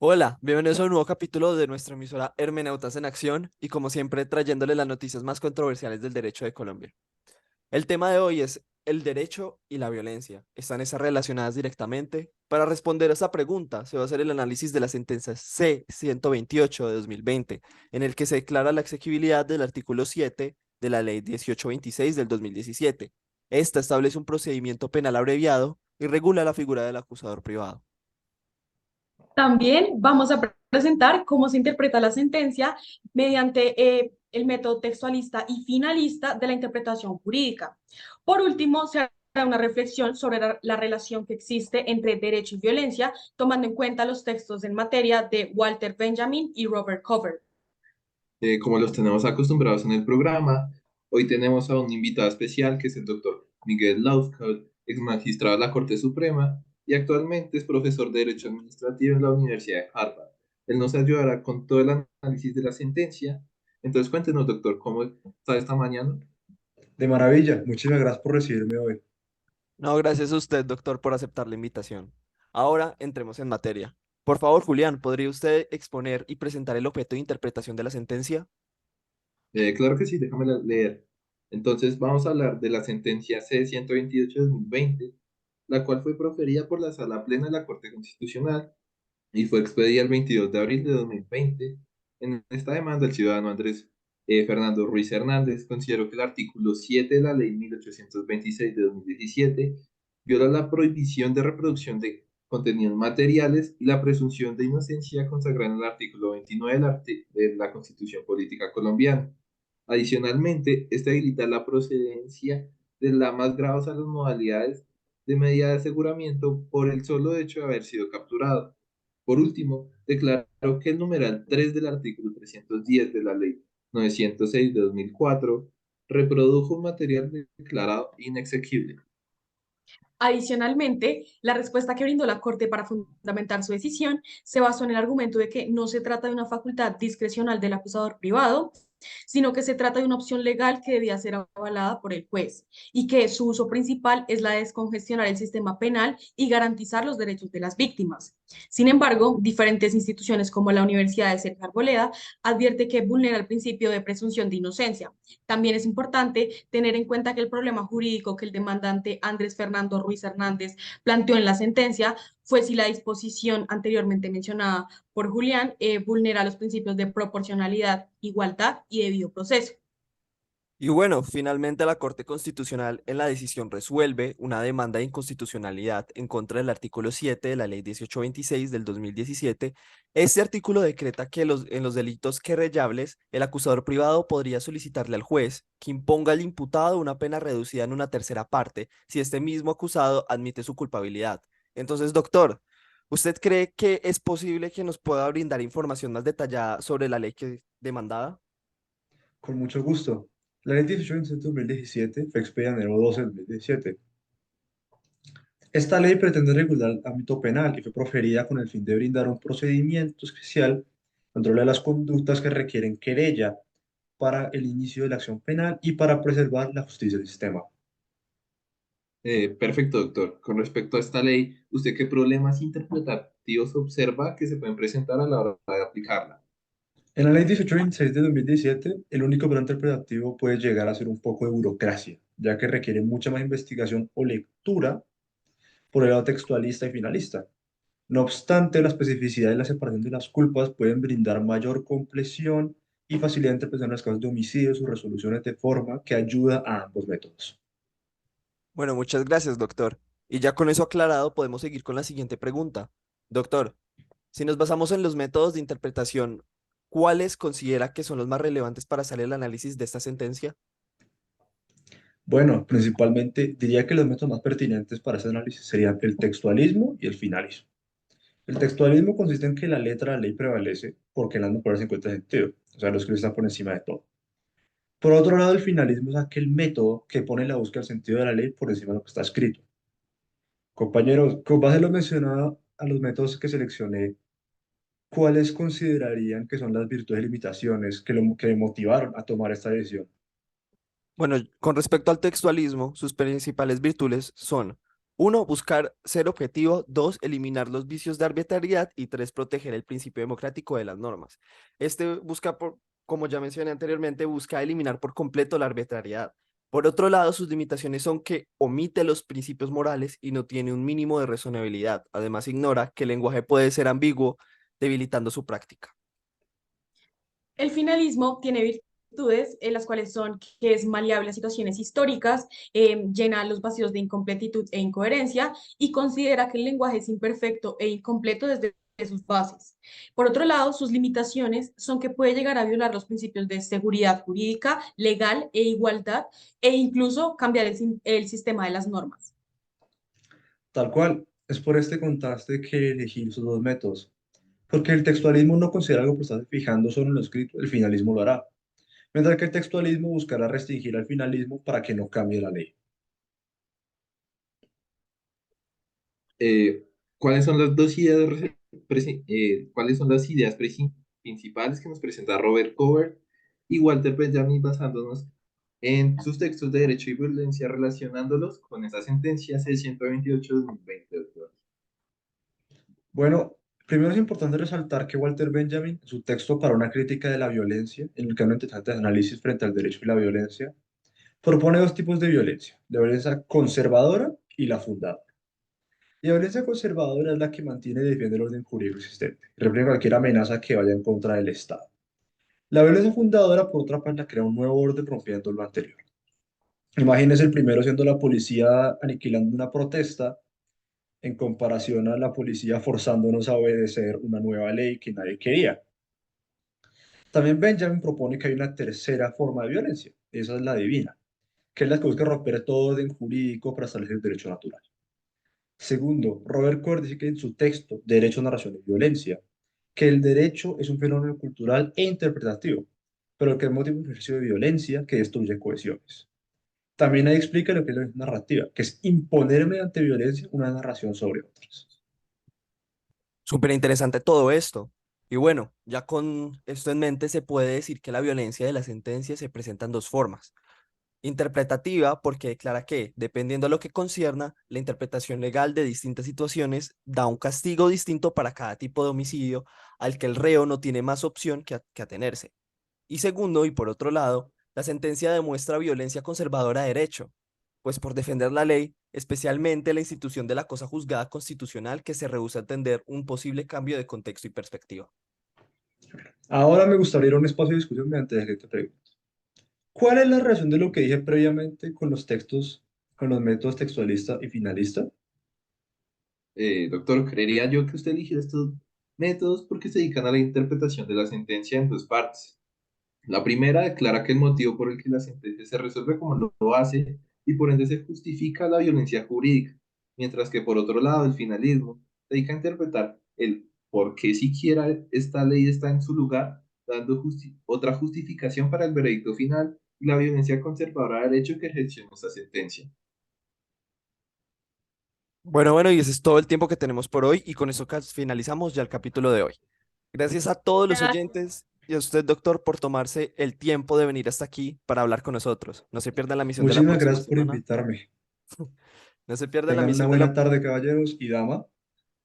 Hola, bienvenidos a un nuevo capítulo de nuestra emisora Hermeneutas en Acción y como siempre trayéndole las noticias más controversiales del derecho de Colombia. El tema de hoy es el derecho y la violencia. ¿Están esas relacionadas directamente? Para responder a esta pregunta se va a hacer el análisis de la sentencia C-128 de 2020, en el que se declara la exequibilidad del artículo 7 de la Ley 1826 del 2017. Esta establece un procedimiento penal abreviado y regula la figura del acusador privado. También vamos a presentar cómo se interpreta la sentencia mediante el método textualista y finalista de la interpretación jurídica. Por último, se hará una reflexión sobre la relación que existe entre derecho y violencia, tomando en cuenta los textos en materia de Walter Benjamin y Robert Cover. Como los tenemos acostumbrados en el programa, hoy tenemos a un invitado especial que es el doctor Miguel Lauscal, ex magistrado de la Corte Suprema y actualmente es profesor de Derecho Administrativo en la Universidad de Harvard. Él nos ayudará con todo el análisis de la sentencia. Entonces, cuéntenos, doctor, ¿cómo está esta mañana? De maravilla, muchísimas gracias por recibirme hoy. No, gracias a usted, doctor, por aceptar la invitación. Ahora entremos en materia. Por favor, Julián, ¿podría usted exponer y presentar el objeto de interpretación de la sentencia? Claro que sí, déjame leer. Entonces, vamos a hablar de la sentencia C-128 de 2020, la cual fue proferida por la Sala Plena de la Corte Constitucional y fue expedida el 22 de abril de 2020. En esta demanda, el ciudadano Andrés Fernando Ruiz Hernández consideró que el artículo 7 de la Ley 1826 de 2017 viola la prohibición de reproducción de contenidos materiales y la presunción de inocencia consagrada en el artículo 29 de la Constitución Política Colombiana. Adicionalmente, este habilita la procedencia de las más graves a las modalidades de medida de aseguramiento por el solo hecho de haber sido capturado. Por último, declaró que el numeral 3 del artículo 310 de la Ley 906 de 2004 reprodujo un material declarado inexequible. Adicionalmente, la respuesta que brindó la Corte para fundamentar su decisión se basó en el argumento de que no se trata de una facultad discrecional del acusador privado, sino que se trata de una opción legal que debía ser avalada por el juez y que su uso principal es la de descongestionar el sistema penal y garantizar los derechos de las víctimas. Sin embargo, diferentes instituciones como la Universidad de César Arboleda advierte que vulnera el principio de presunción de inocencia. También es importante tener en cuenta que el problema jurídico que el demandante Andrés Fernando Ruiz Hernández planteó en la sentencia fue si la disposición anteriormente mencionada por Julián vulnera los principios de proporcionalidad, igualdad y debido proceso. Y bueno, finalmente la Corte Constitucional en la decisión resuelve una demanda de inconstitucionalidad en contra del artículo 7 de la Ley 1826 del 2017. Este artículo decreta que en los delitos querellables, el acusador privado podría solicitarle al juez que imponga al imputado una pena reducida en una tercera parte si este mismo acusado admite su culpabilidad. Entonces, doctor, ¿usted cree que es posible que nos pueda brindar información más detallada sobre la ley que demandada? Con mucho gusto. La ley 18 de 2017 fue expedida en enero 12 de 2017. Esta ley pretende regular el ámbito penal y fue proferida con el fin de brindar un procedimiento especial control de las conductas que requieren querella para el inicio de la acción penal y para preservar la justicia del sistema. Perfecto, doctor. Con respecto a esta ley, ¿usted qué problemas interpretativos observa que se pueden presentar a la hora de aplicarla? En la ley 1826 de 2017, el único plan interpretativo puede llegar a ser un poco de burocracia, ya que requiere mucha más investigación o lectura por el lado textualista y finalista. No obstante, la especificidad y la separación de las culpas pueden brindar mayor compleción y facilidad de interpretación en los casos de homicidio y sus resoluciones de forma que ayuda a ambos métodos. Bueno, muchas gracias, doctor. Y ya con eso aclarado, podemos seguir con la siguiente pregunta. Doctor, si nos basamos en los métodos de interpretación, ¿cuáles considera que son los más relevantes para hacer el análisis de esta sentencia? Bueno, principalmente diría que los métodos más pertinentes para ese análisis serían el textualismo y el finalismo. El textualismo consiste en que la letra de la ley prevalece porque en las mujeres se encuentra sentido, o sea, los que están por encima de todo. Por otro lado, el finalismo es aquel método que pone la búsqueda del sentido de la ley por encima de lo que está escrito. Compañeros, con base en lo mencionado a los métodos que seleccioné, ¿cuáles considerarían que son las virtudes y limitaciones que me motivaron a tomar esta decisión? Bueno, con respecto al textualismo, sus principales virtudes son, Uno, buscar ser objetivo. Dos, eliminar los vicios de arbitrariedad. Y tres, proteger el principio democrático de las normas. Este busca, como ya mencioné anteriormente, busca eliminar por completo la arbitrariedad. Por otro lado, sus limitaciones son que omite los principios morales y no tiene un mínimo de razonabilidad. Además, ignora que el lenguaje puede ser ambiguo, debilitando su práctica. El finalismo tiene virtudes, las cuales son que es maleable a situaciones históricas, llena los vacíos de incompletitud e incoherencia y considera que el lenguaje es imperfecto e incompleto desde sus bases. Por otro lado, sus limitaciones son que puede llegar a violar los principios de seguridad jurídica, legal e igualdad e incluso cambiar el sistema de las normas. Tal cual, es por este contraste que elegí esos dos métodos, porque el textualismo no considera algo por estarse fijando solo en lo escrito, el finalismo lo hará, mientras que el textualismo buscará restringir al finalismo para que no cambie la ley. ¿Cuáles son las dos ideas, cuáles son las ideas principales que nos presenta Robert Covert y Walter Benjamin basándonos en sus textos de derecho y violencia relacionándolos con esa sentencia C-128/2020, doctor? Bueno, primero es importante resaltar que Walter Benjamin, en su texto para una crítica de la violencia, en el que hay una interesante análisis frente al derecho y la violencia, propone dos tipos de violencia, la violencia conservadora y la fundada. La violencia conservadora es la que mantiene y defiende el orden jurídico existente, reprime cualquier amenaza que vaya en contra del Estado. La violencia fundadora, por otra parte, crea un nuevo orden rompiendo lo anterior. Imagínese el primero siendo la policía aniquilando una protesta en comparación a la policía forzándonos a obedecer una nueva ley que nadie quería. También Benjamin propone que hay una tercera forma de violencia, esa es la divina, que es la que busca romper todo orden jurídico para establecer el derecho natural. Segundo, Robert Coher dice que en su texto, Derecho, Narración y Violencia, que el derecho es un fenómeno cultural e interpretativo, pero que es motivo de ejercicio de violencia que destruye cohesiones. También ahí explica lo que es la narrativa, que es imponer mediante violencia una narración sobre otras. Súper interesante todo esto. Y bueno, ya con esto en mente se puede decir que la violencia de la sentencia se presenta en dos formas. Interpretativa, porque declara que, dependiendo de lo que concierna, la interpretación legal de distintas situaciones da un castigo distinto para cada tipo de homicidio al que el reo no tiene más opción que atenerse. Y segundo, y por otro lado, la sentencia demuestra violencia conservadora de derecho, pues por defender la ley, especialmente la institución de la cosa juzgada constitucional que se rehúsa a entender un posible cambio de contexto y perspectiva. Ahora me gustaría ir a un espacio de discusión mediante siguiente pregunta. ¿Cuál es la relación de lo que dije previamente con los textos, con los métodos textualista y finalista? Doctor, creería yo que usted eligió estos métodos porque se dedican a la interpretación de la sentencia en dos partes. La primera declara que el motivo por el que la sentencia se resuelve como lo hace y por ende se justifica la violencia jurídica, mientras que por otro lado el finalismo se dedica a interpretar el por qué siquiera esta ley está en su lugar, dando otra justificación para el veredicto final y la violencia conservadora del hecho que ejerció esta sentencia. Bueno, y ese es todo el tiempo que tenemos por hoy y con eso finalizamos ya el capítulo de hoy. Gracias a todos los oyentes y a usted, doctor, por tomarse el tiempo de venir hasta aquí para hablar con nosotros. No se pierdan la misión de la Muchísimas próxima gracias por semana. invitarme. No se pierdan la Tengan una misión de buena la... tarde, caballeros y dama.